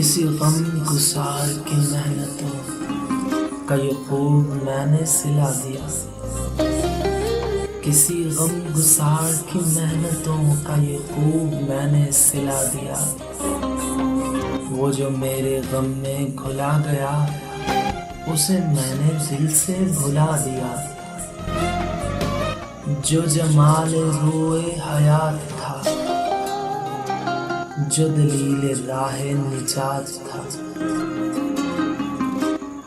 किसी गम गुसार की मेहनतों का ये खूब मैंने सिला दिया। किसी गम गुसार की मेहनतों का ये खूब मैंने सिला दिया। वो जो मेरे गम में घुला गया उसे मैंने दिल से भुला दिया। जो जमाल रोए हयात था, जो दलील राहे निजात था,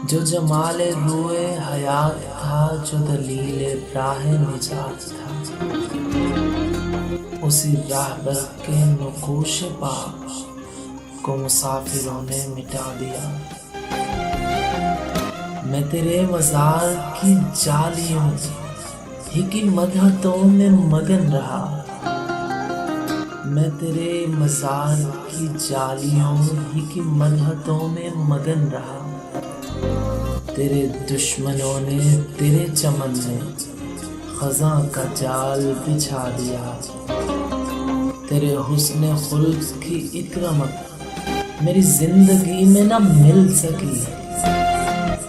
जो जमाल रोए हयात था, जो दलील राहे निजात था, उसी राहबर के नुकूश पा को मुसाफिरों ने मिटा दिया। मैं तेरे मज़ार की जालियों ही की मदहतों में मगन रहा। मैं तेरे मज़ार की जालियों ही की मदहतों में मगन रहा। तेरे दुश्मनों ने तेरे चमन में ख़ज़ां का जाल बिछा दिया। तेरे हुस्न खुल्क़ की एक रमक मेरी ज़िंदगी में न मिल सकी।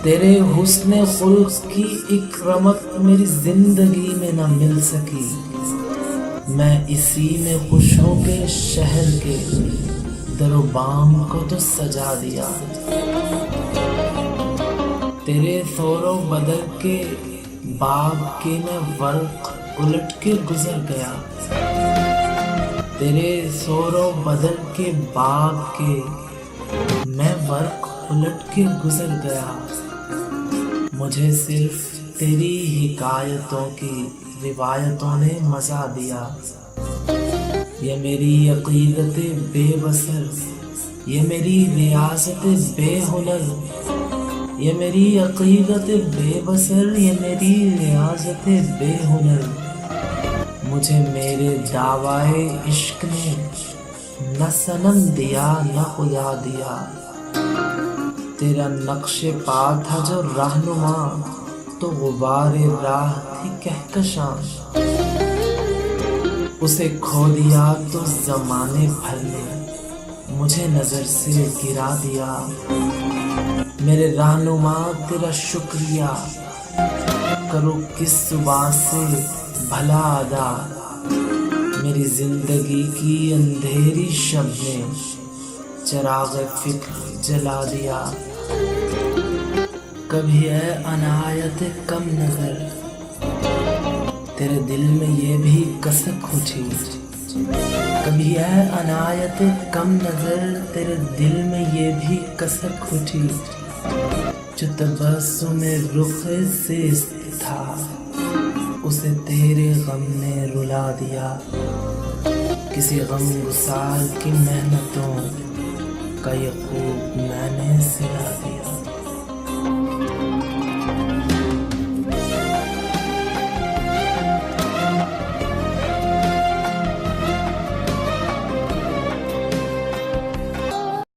तेरे हुस्न खुल्क़ की एक रमक मेरी ज़िंदगी में न मिल सकी। मैं इसी में खुशों के शहर के दरोबाम को तो सजा दिया। तेरे सौरो बदल के बाग के मैं वर्क उलट के गुजर गया। तेरे सौरो बदल के बाग के मैं वर्क उलट के गुजर गया। मुझे सिर्फ तेरी हिकायतों की रिवायतों ने मज़ा दिया। ये मेरी अक़ीदत बेबसर, ये मेरी रियासत बेहुनर, ये मेरी अक़ीदत बेबसर, ये मेरी रियासत बेहुनर। मुझे मेरे दावाए इश्क ने न सनम दिया न खुदा दिया। तेरा नक्शे पा था जो रहनुमा तो गुबारे राह थी कहकशां। उसे खो दिया तो ज़माने भर ने मुझे नज़र से गिरा दिया। मेरे रहनुमा तेरा शुक्रिया करो किस सुबह से भला अदा। मेरी ज़िंदगी की अंधेरी शब ने चिराग़ फ़िक्र जला दिया। कभी है अनायत कम नज़र, तेरे दिल में ये भी कसक उठी। कभी है अनायत कम नज़र, तेरे दिल में ये भी कसक उठी। जो तबस्सुम रुख से था उसे तेरे गम ने रुला दिया। किसी गम गुसार की मेहनतों का ये खूब मैंने सिला दिया।